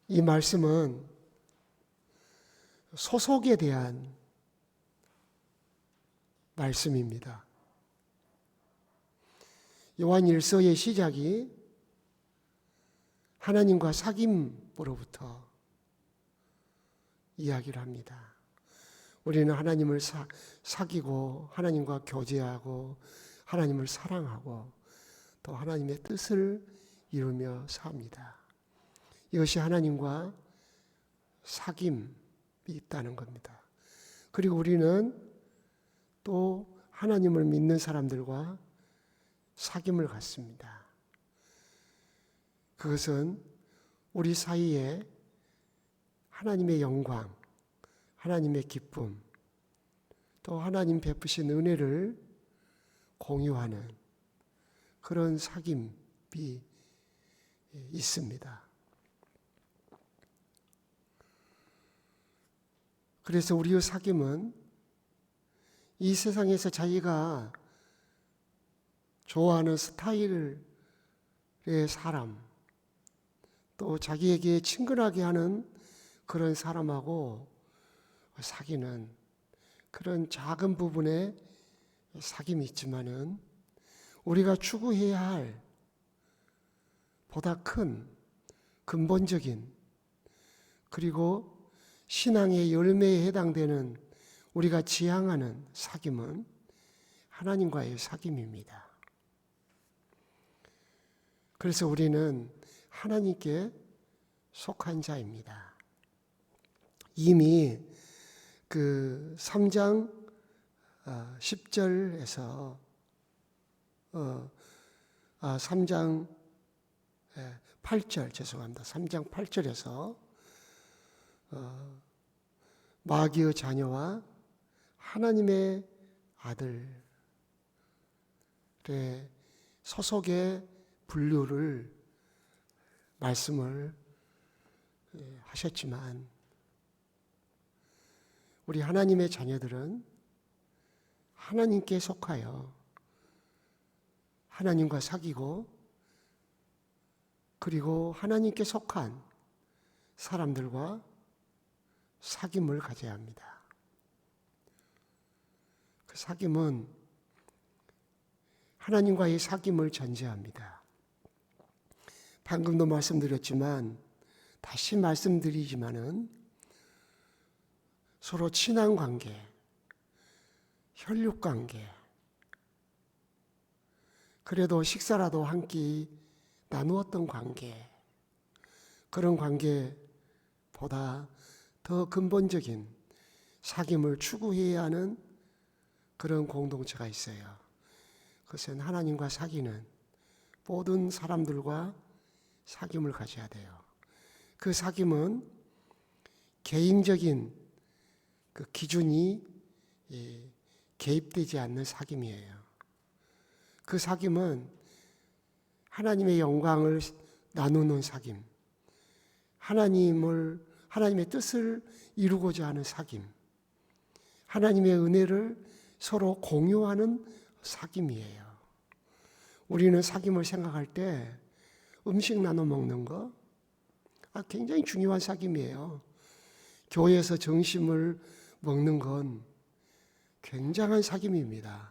이 말씀은 소속에 대한 말씀입니다. 요한 1서의 시작이 하나님과 사귐으로부터 이야기를 합니다. 우리는 하나님을 사귀고 하나님과 교제하고 하나님을 사랑하고 또 하나님의 뜻을 이루며 삽니다. 이것이 하나님과 사귐이 있다는 겁니다. 그리고 우리는 또 하나님을 믿는 사람들과 사귐을 갖습니다. 그것은 우리 사이에 하나님의 영광, 하나님의 기쁨, 또 하나님 베푸신 은혜를 공유하는 그런 사귐이 있습니다. 그래서 우리의 사귐은 이 세상에서 자기가 좋아하는 스타일의 사람, 또 자기에게 친근하게 하는 그런 사람하고 사귀는 그런 작은 부분의 사귐이 있지만은 우리가 추구해야 할 보다 큰 근본적인 그리고 신앙의 열매에 해당되는 우리가 지향하는 사귐은 하나님과의 사귐입니다. 그래서 우리는 하나님께 속한 자입니다. 이미 그 3장 10절에서 3장 8절 죄송합니다. 3장 8절에서 마귀의 자녀와 하나님의 아들의 소속의 분류를 말씀을 하셨지만 우리 하나님의 자녀들은 하나님께 속하여 하나님과 사귀고 그리고 하나님께 속한 사람들과 사귐을 가져야 합니다. 그 사귐은 하나님과의 사귐을 전제합니다. 방금도 말씀드렸지만 다시 말씀드리지만은 서로 친한 관계, 혈육 관계, 그래도 식사라도 한 끼 나누었던 관계, 그런 관계보다 더 근본적인 사귐을 추구해야 하는 그런 공동체가 있어요. 그것은 하나님과 사귀는 모든 사람들과 사귐을 가져야 돼요. 그 사귐은 개인적인 그 기준이 개입되지 않는 사귐이에요. 그 사귐은 하나님의 영광을 나누는 사귐, 하나님의 뜻을 이루고자 하는 사귐, 하나님의 은혜를 서로 공유하는 사귐이에요. 우리는 사귐을 생각할 때 음식 나눠 먹는 거 굉장히 중요한 사귐이에요. 교회에서 점심을 먹는 건 굉장한 사귐입니다.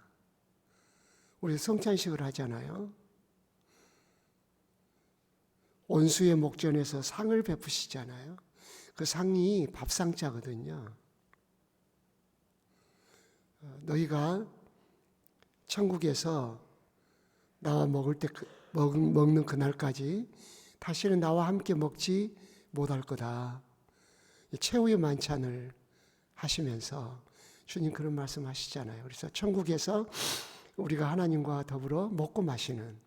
우리 성찬식을 하잖아요. 온수의 목전에서 상을 베푸시잖아요. 그 상이 밥상자거든요. 너희가 천국에서 나와 먹는 그날까지 다시는 나와 함께 먹지 못할 거다. 최후의 만찬을 하시면서 주님 그런 말씀 하시잖아요. 그래서 천국에서 우리가 하나님과 더불어 먹고 마시는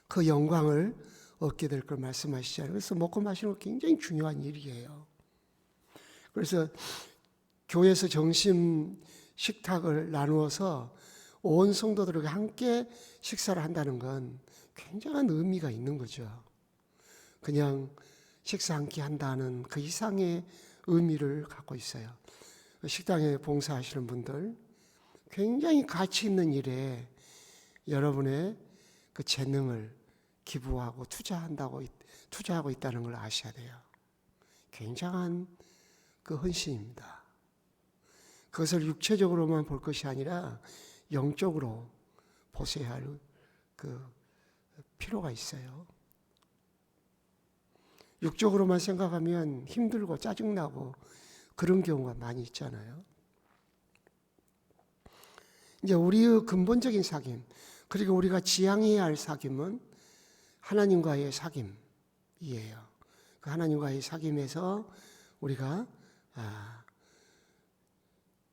그 영광을 얻게 될 걸 말씀하시잖아요. 그래서 먹고 마시는 거 굉장히 중요한 일이에요. 그래서 교회에서 점심 식탁을 나누어서 온 성도들에게 함께 식사를 한다는 건 굉장한 의미가 있는 거죠. 그냥 식사 한 끼 한다는 그 이상의 의미를 갖고 있어요. 식당에 봉사하시는 분들 굉장히 가치 있는 일에 여러분의 그 재능을 기부하고 투자하고 있다는 걸 아셔야 돼요. 굉장한 그 헌신입니다. 그것을 육체적으로만 볼 것이 아니라 영적으로 보셔야 할 그 필요가 있어요. 육적으로만 생각하면 힘들고 짜증나고 그런 경우가 많이 있잖아요. 이제 우리의 근본적인 사귐, 그리고 우리가 지향해야 할 사귐은 하나님과의 사귐이에요. 그 하나님과의 사귐에서 우리가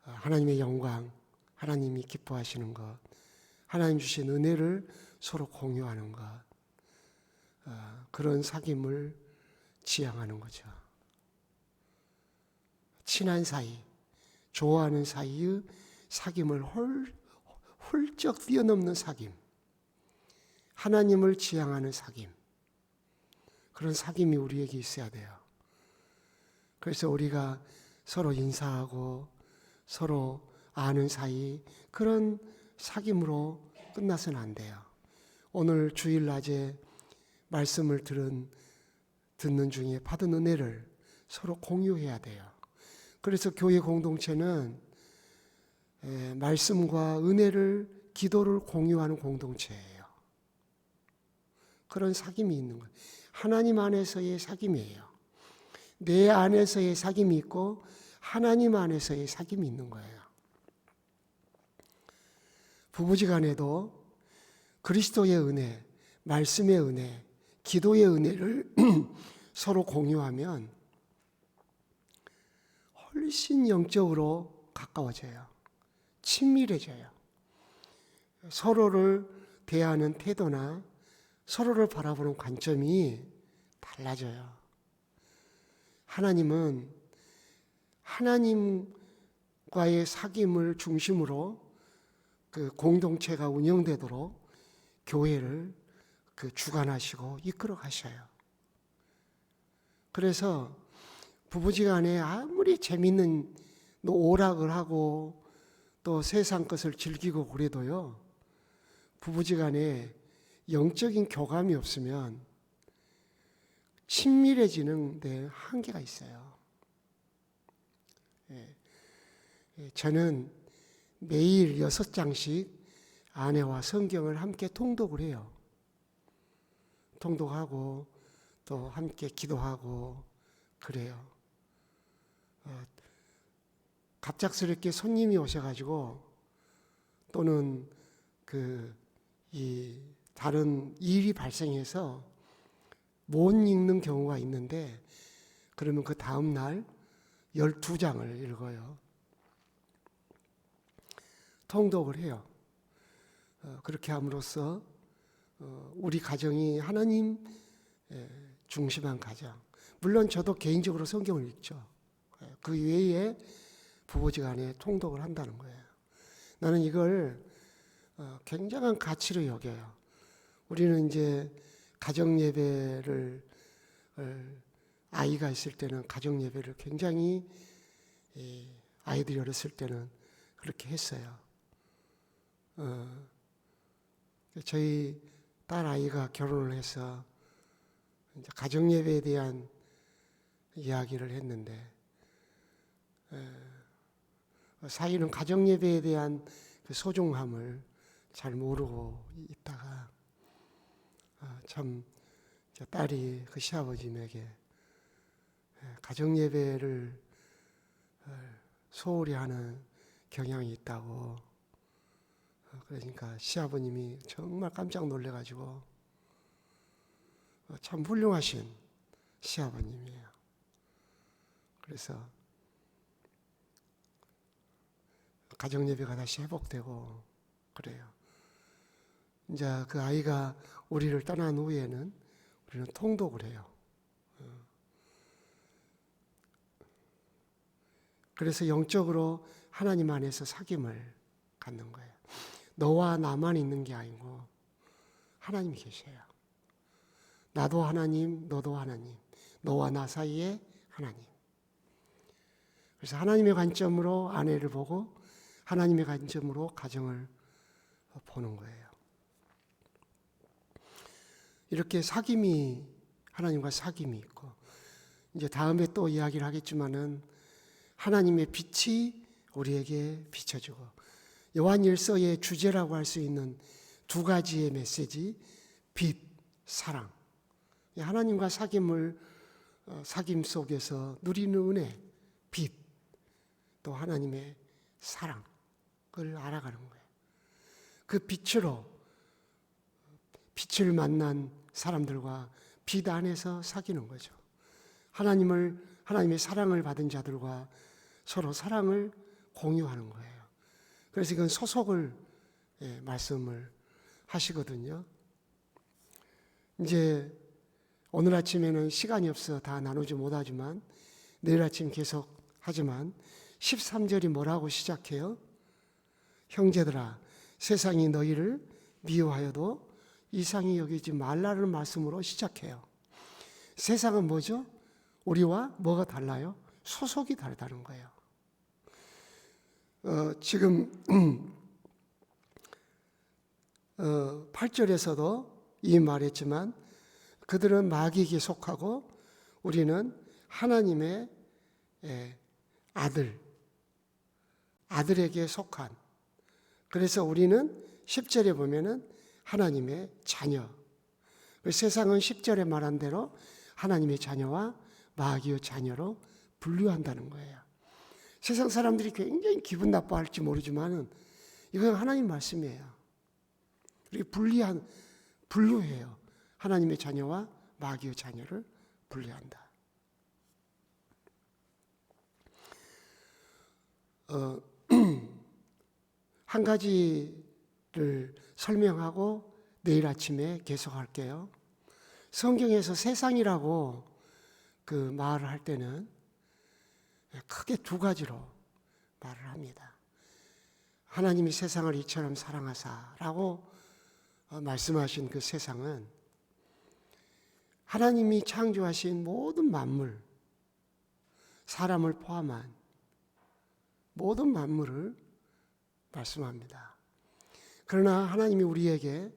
하나님의 영광, 하나님이 기뻐하시는 것, 하나님 주신 은혜를 서로 공유하는 것, 그런 사귐을 지향하는 거죠. 친한 사이, 좋아하는 사이의 사귐을 훌쩍 뛰어넘는 사귐, 하나님을 지향하는 사귐, 그런 사귐이 우리에게 있어야 돼요. 그래서 우리가 서로 인사하고 서로 아는 사이, 그런 사귐으로 끝나서는 안 돼요. 오늘 주일 낮에 말씀을 듣는 중에 받은 은혜를 서로 공유해야 돼요. 그래서 교회 공동체는 말씀과 은혜를, 기도를 공유하는 공동체예요. 그런 사귐이 있는 거예요. 하나님 안에서의 사귐이에요. 내 안에서의 사귐이 있고 하나님 안에서의 사귐이 있는 거예요. 부부지간에도 그리스도의 은혜, 말씀의 은혜, 기도의 은혜를 서로 공유하면 훨씬 영적으로 가까워져요. 친밀해져요. 서로를 대하는 태도나 서로를 바라보는 관점이 달라져요. 하나님은 하나님과의 사귐을 중심으로 그 공동체가 운영되도록 교회를 주관하시고 이끌어 가셔요. 그래서 부부지간에 아무리 재밌는 오락을 하고 또 세상 것을 즐기고 그래도요, 부부지간에 영적인 교감이 없으면 친밀해지는 데 한계가 있어요. 저는 매일 6장씩 아내와 성경을 함께 통독을 해요. 통독하고 또 함께 기도하고 그래요. 갑작스럽게 손님이 오셔가지고 또는 다른 일이 발생해서 못 읽는 경우가 있는데, 그러면 그 다음 날 12장을 읽어요. 통독을 해요. 그렇게 함으로써 우리 가정이 하나님 중심한 가정. 물론 저도 개인적으로 성경을 읽죠. 그 외에 부부지간에 통독을 한다는 거예요. 나는 이걸 굉장한 가치로 여겨요. 우리는 이제 가정 예배를, 아이가 있을 때는 가정 예배를 굉장히, 아이들이 어렸을 때는 그렇게 했어요. 저희 딸 아이가 결혼을 해서 이제 가정 예배에 대한 이야기를 했는데, 사위는 가정 예배에 대한 그 소중함을 잘 모르고 있다가 참 딸이 그 시아버님에게 가정 예배를 소홀히 하는 경향이 있다고, 그러니까 시아버님이 정말 깜짝 놀래가지고 참 훌륭하신 시아버님이에요. 그래서 가정 예배가 다시 회복되고 그래요. 이제 그 아이가 우리를 떠난 후에는 우리는 통독을 해요. 그래서 영적으로 하나님 안에서 사귐을 갖는 거예요. 너와 나만 있는 게 아니고 하나님이 계셔요. 나도 하나님, 너도 하나님, 너와 나 사이에 하나님. 그래서 하나님의 관점으로 아내를 보고 하나님의 관점으로 가정을 보는 거예요. 이렇게 하나님과 사귐이 있고, 이제 다음에 또 이야기를 하겠지만은 하나님의 빛이 우리에게 비춰주고, 요한일서의 주제라고 할 수 있는 두 가지의 메시지, 빛, 사랑. 하나님과 사귐 속에서 누리는 은혜, 빛, 또 하나님의 사랑을 알아가는 거예요. 그 빛으로 빛을 만난 사람들과 빛 안에서 사귀는 거죠. 하나님의 사랑을 받은 자들과 서로 사랑을 공유하는 거예요. 그래서 이건 소속을 말씀을 하시거든요. 이제 오늘 아침에는 시간이 없어 다 나누지 못하지만 내일 아침 계속 하지만 13절이 뭐라고 시작해요? 형제들아, 세상이 너희를 미워하여도 이상히 여기지 말라는 말씀으로 시작해요. 세상은 뭐죠? 우리와 뭐가 달라요? 소속이 다르다는 거예요. 지금 8절에서도 이 말했지만 그들은 마귀에게 속하고 우리는 하나님의 아들에게 속한, 그래서 우리는 10절에 보면은 하나님의 자녀. 세상은 10절에 말한 대로 하나님의 자녀와 마귀의 자녀로 분류한다는 거예요. 세상 사람들이 굉장히 기분 나빠할지 모르지만은 이건 하나님 말씀이에요. 이렇게 분류해요. 하나님의 자녀와 마귀의 자녀를 분류한다. 한 가지를 설명하고 내일 아침에 계속할게요. 성경에서 세상이라고 그 말을 할 때는 크게 두 가지로 말을 합니다. 하나님이 세상을 이처럼 사랑하사라고 말씀하신 그 세상은 하나님이 창조하신 모든 만물, 사람을 포함한 모든 만물을 말씀합니다. 그러나 하나님이 우리에게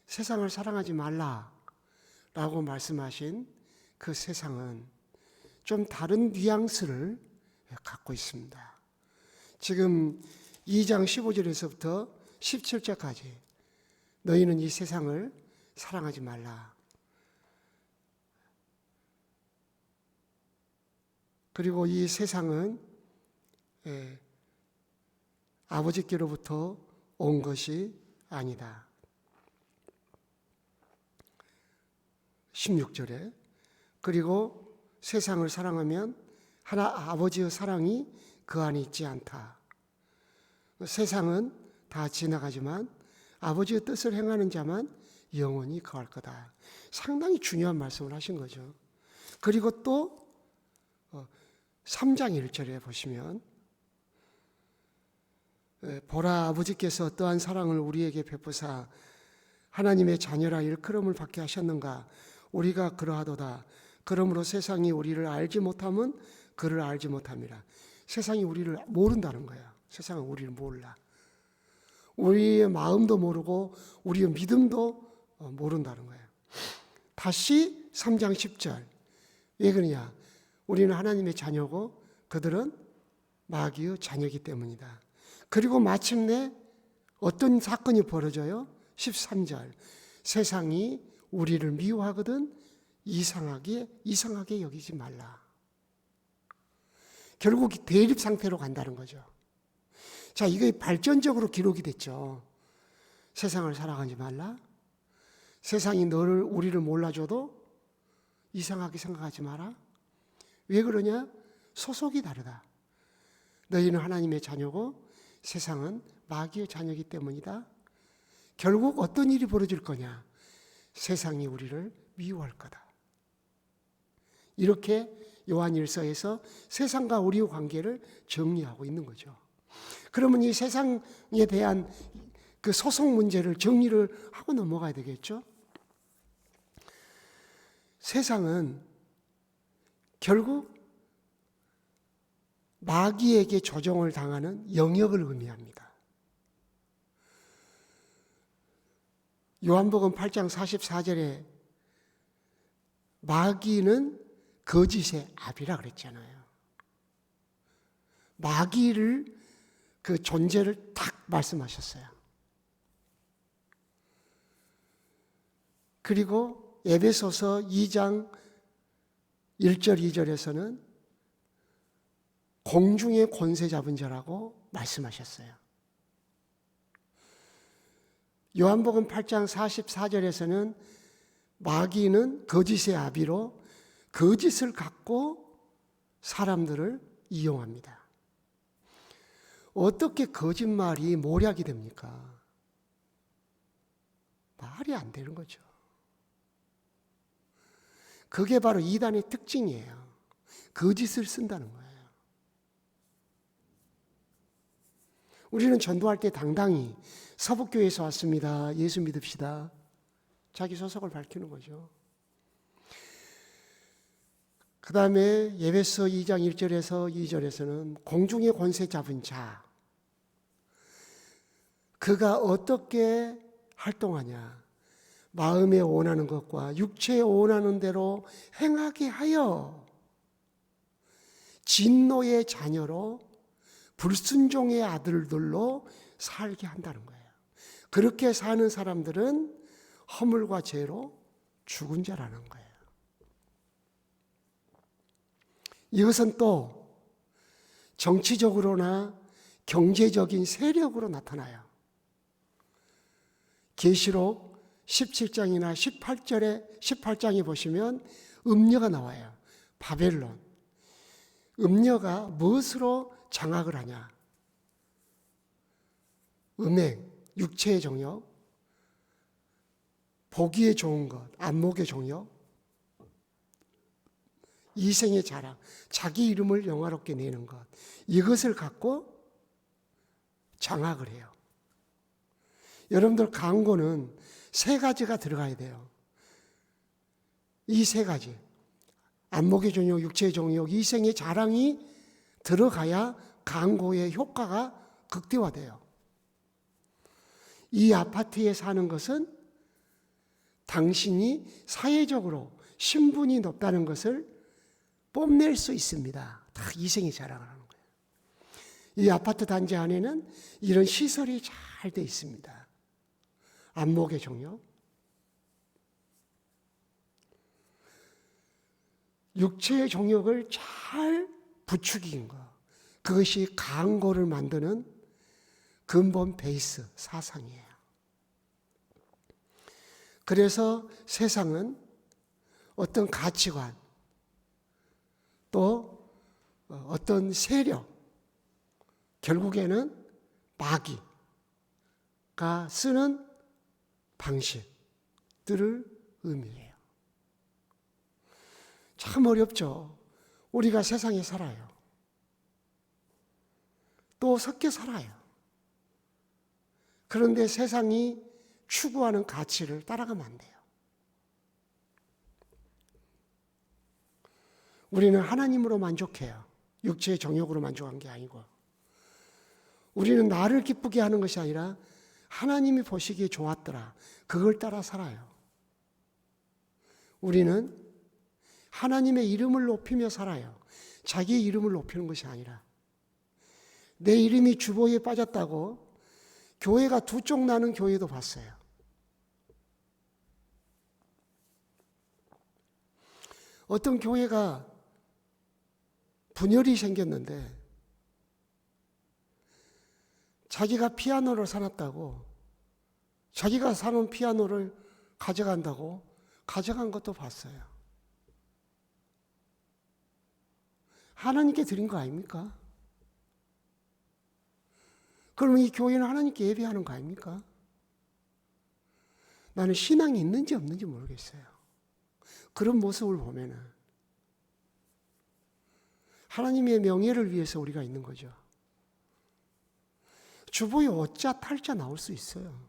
세상을 사랑하지 말라라고 말씀하신 그 세상은 좀 다른 뉘앙스를 갖고 있습니다. 지금 2장 15절에서부터 17절까지 너희는 이 세상을 사랑하지 말라. 그리고 이 세상은 아버지께로부터 온 것이 아니다. 16절에 그리고 세상을 사랑하면 아버지의 사랑이 그 안에 있지 않다. 세상은 다 지나가지만 아버지의 뜻을 행하는 자만 영원히 거할 거다. 상당히 중요한 말씀을 하신 거죠. 그리고 또 3장 1절에 보시면 보라, 아버지께서 어떠한 사랑을 우리에게 베푸사 하나님의 자녀라 일컬음을 받게 하셨는가. 우리가 그러하도다. 그러므로 세상이 우리를 알지 못하면 그를 알지 못함이라. 세상이 우리를 모른다는 거야. 세상은 우리를 몰라. 우리의 마음도 모르고 우리의 믿음도 모른다는 거예요. 다시 3장 10절. 왜 그러냐? 우리는 하나님의 자녀고 그들은 마귀의 자녀이기 때문이다. 그리고 마침내 어떤 사건이 벌어져요? 13절. 세상이 우리를 미워하거든 이상하게 여기지 말라. 결국 대립 상태로 간다는 거죠. 자, 이게 발전적으로 기록이 됐죠. 세상을 살아가지 말라. 세상이 우리를 몰라줘도 이상하게 생각하지 마라. 왜 그러냐? 소속이 다르다. 너희는 하나님의 자녀고 세상은 마귀의 자녀이기 때문이다. 결국 어떤 일이 벌어질 거냐? 세상이 우리를 미워할 거다. 이렇게 요한일서에서 세상과 우리의 관계를 정리하고 있는 거죠. 그러면 이 세상에 대한 그 소속 문제를 정리를 하고 넘어가야 되겠죠? 세상은 결국 마귀에게 조종을 당하는 영역을 의미합니다. 요한복음 8장 44절에 마귀는 거짓의 아비라 그랬잖아요. 마귀를 그 존재를 딱 말씀하셨어요. 그리고 에베소서 2장 1절 2절에서는 공중의 권세 잡은 자라고 말씀하셨어요. 요한복음 8장 44절에서는 마귀는 거짓의 아비로 거짓을 갖고 사람들을 이용합니다. 어떻게 거짓말이 모략이 됩니까? 말이 안 되는 거죠. 그게 바로 이단의 특징이에요. 거짓을 쓴다는 거예요. 우리는 전도할 때 당당히 서북교회에서 왔습니다. 예수 믿읍시다. 자기 소속을 밝히는 거죠. 그 다음에 에베소 2장 1절에서 2절에서는 공중의 권세 잡은 자, 그가 어떻게 활동하냐, 마음에 원하는 것과 육체에 원하는 대로 행하게 하여 진노의 자녀로 불순종의 아들들로 살게 한다는 거예요. 그렇게 사는 사람들은 허물과 죄로 죽은 자라는 거예요. 이것은 또 정치적으로나 경제적인 세력으로 나타나요. 계시록 17장이나 18장에 보시면 음녀가 나와요. 바벨론. 음녀가 무엇으로 장악을 하냐? 음행, 육체의 정욕, 보기에 좋은 것, 안목의 정욕, 이생의 자랑, 자기 이름을 영화롭게 내는 것, 이것을 갖고 장악을 해요. 여러분들 강고는 세 가지가 들어가야 돼요. 이 세 가지, 안목의 정욕, 육체의 정욕, 이생의 자랑이 들어가야 강고의 효과가 극대화돼요. 이 아파트에 사는 것은 당신이 사회적으로 신분이 높다는 것을 뽐낼 수 있습니다. 다 이생의 자랑을 하는 거예요. 이 아파트 단지 안에는 이런 시설이 잘 돼 있습니다. 안목의 정욕, 육체의 정욕을 잘 부추긴 것, 그것이 강고를 만드는 근본 베이스 사상이에요. 그래서 세상은 어떤 가치관, 또 어떤 세력, 결국에는 마귀가 쓰는 방식들을 의미해요. 참 어렵죠. 우리가 세상에 살아요. 또 섞여 살아요. 그런데 세상이 추구하는 가치를 따라가면 안 돼요. 우리는 하나님으로 만족해요. 육체의 정욕으로 만족한 게 아니고. 우리는 나를 기쁘게 하는 것이 아니라 하나님이 보시기에 좋았더라. 그걸 따라 살아요. 우리는 하나님의 이름을 높이며 살아요. 자기의 이름을 높이는 것이 아니라. 내 이름이 주보에 빠졌다고 교회가 두 쪽 나는 교회도 봤어요. 어떤 교회가 분열이 생겼는데 자기가 피아노를 사놨다고 자기가 사놓은 피아노를 가져간다고 가져간 것도 봤어요. 하나님께 드린 거 아닙니까? 그러면 이 교회는 하나님께 예배하는 거 아닙니까? 나는 신앙이 있는지 없는지 모르겠어요. 그런 모습을 보면은 하나님의 명예를 위해서 우리가 있는 거죠. 주보에 어짜 탈자 나올 수 있어요.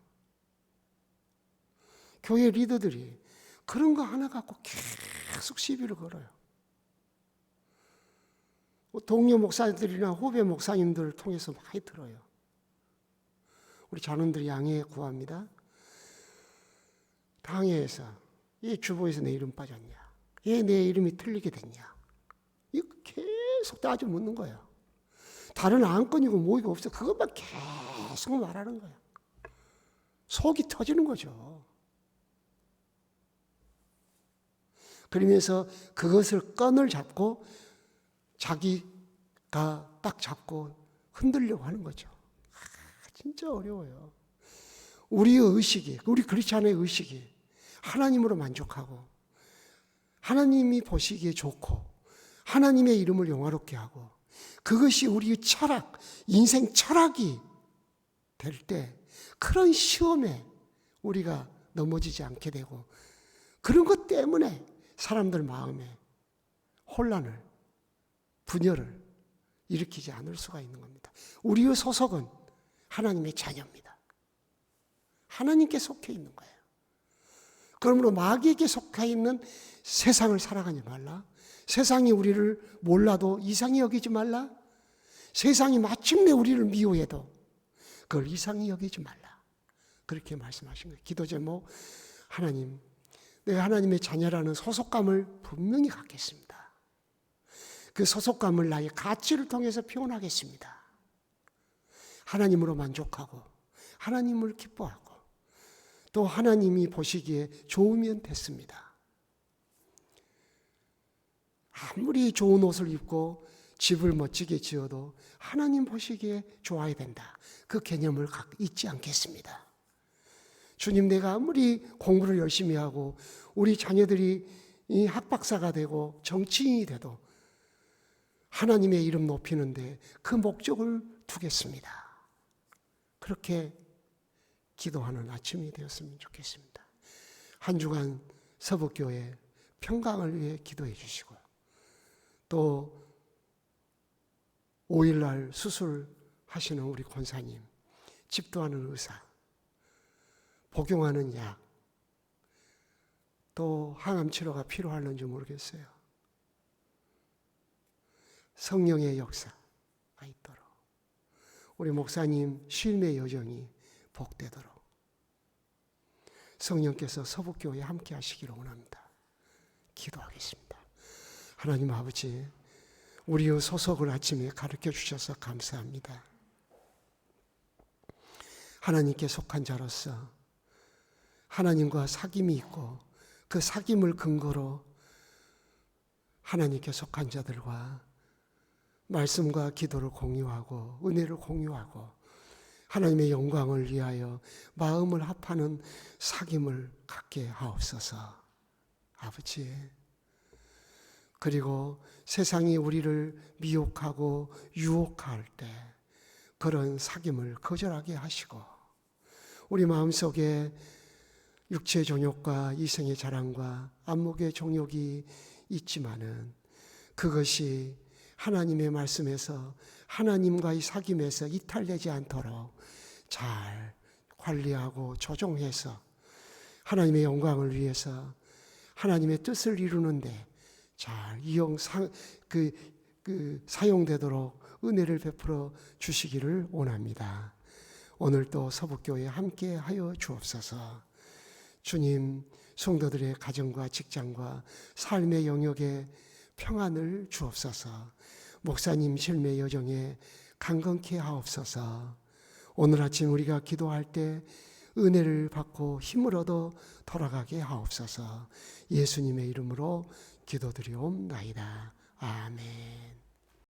교회 리더들이 그런 거 하나 갖고 계속 시비를 걸어요. 동료 목사들이나 후배 목사님들을 통해서 많이 들어요. 우리 자녀들이 양해 구합니다. 당회에서 이 주보에서 내 이름 빠졌냐. 왜 내 이름이 틀리게 됐냐? 이거 계속 따져 묻는 거예요. 다른 안건이고 뭐이고 없어. 그것만 계속 말하는 거예요. 속이 터지는 거죠. 그러면서 그것을 끈을 잡고 자기가 딱 잡고 흔들려고 하는 거죠. 진짜 어려워요. 우리의 의식이, 우리 크리스찬의 의식이 하나님으로 만족하고 하나님이 보시기에 좋고 하나님의 이름을 영화롭게 하고 그것이 우리의 철학, 인생 철학이 될 때 그런 시험에 우리가 넘어지지 않게 되고 그런 것 때문에 사람들 마음에 혼란을, 분열을 일으키지 않을 수가 있는 겁니다. 우리의 소속은 하나님의 자녀입니다. 하나님께 속해 있는 거예요. 그러므로 마귀에게 속해 있는 세상을 살아가지 말라. 세상이 우리를 몰라도 이상히 여기지 말라. 세상이 마침내 우리를 미워해도 그걸 이상히 여기지 말라. 그렇게 말씀하신 거예요. 기도 제목, 하나님, 내가 하나님의 자녀라는 소속감을 분명히 갖겠습니다. 그 소속감을 나의 가치를 통해서 표현하겠습니다. 하나님으로 만족하고 하나님을 기뻐하고 또 하나님이 보시기에 좋으면 됐습니다. 아무리 좋은 옷을 입고 집을 멋지게 지어도 하나님 보시기에 좋아야 된다. 그 개념을 잊지 않겠습니다. 주님, 내가 아무리 공부를 열심히 하고 우리 자녀들이 이 학박사가 되고 정치인이 돼도 하나님의 이름 높이는데 그 목적을 두겠습니다. 그렇게 기도하는 아침이 되었으면 좋겠습니다. 한 주간 서북교회 평강을 위해 기도해 주시고 또 5일날 수술하시는 우리 권사님, 집도하는 의사, 복용하는 약, 또 항암 치료가 필요할는지 모르겠어요. 성령의 역사가 있도록 우리 목사님 쉼의 여정이 복되도록 성령께서 서북교회에 함께 하시기를 원합니다. 기도하겠습니다. 하나님 아버지, 우리의 소속을 아침에 가르쳐 주셔서 감사합니다. 하나님께 속한 자로서 하나님과 사귐이 있고 그 사귐을 근거로 하나님께 속한 자들과 말씀과 기도를 공유하고 은혜를 공유하고 하나님의 영광을 위하여 마음을 합하는 사귐을 갖게 하옵소서. 아버지, 그리고 세상이 우리를 미혹하고 유혹할 때 그런 사귐을 거절하게 하시고 우리 마음속에 육체의 정욕과 이생의 자랑과 안목의 정욕이 있지만은 그것이 하나님의 말씀에서 하나님과의 사귐에서 이탈되지 않도록 잘 관리하고 조정해서 하나님의 영광을 위해서 하나님의 뜻을 이루는데 잘 사용되도록 은혜를 베풀어 주시기를 원합니다. 오늘도 서북교회에 함께 하여 주옵소서. 주님, 성도들의 가정과 직장과 삶의 영역에 평안을 주옵소서. 목사님 실매 여정에 강건케 하옵소서. 오늘 아침 우리가 기도할 때 은혜를 받고 힘을 얻어 돌아가게 하옵소서. 예수님의 이름으로 기도드리옵나이다. 아멘.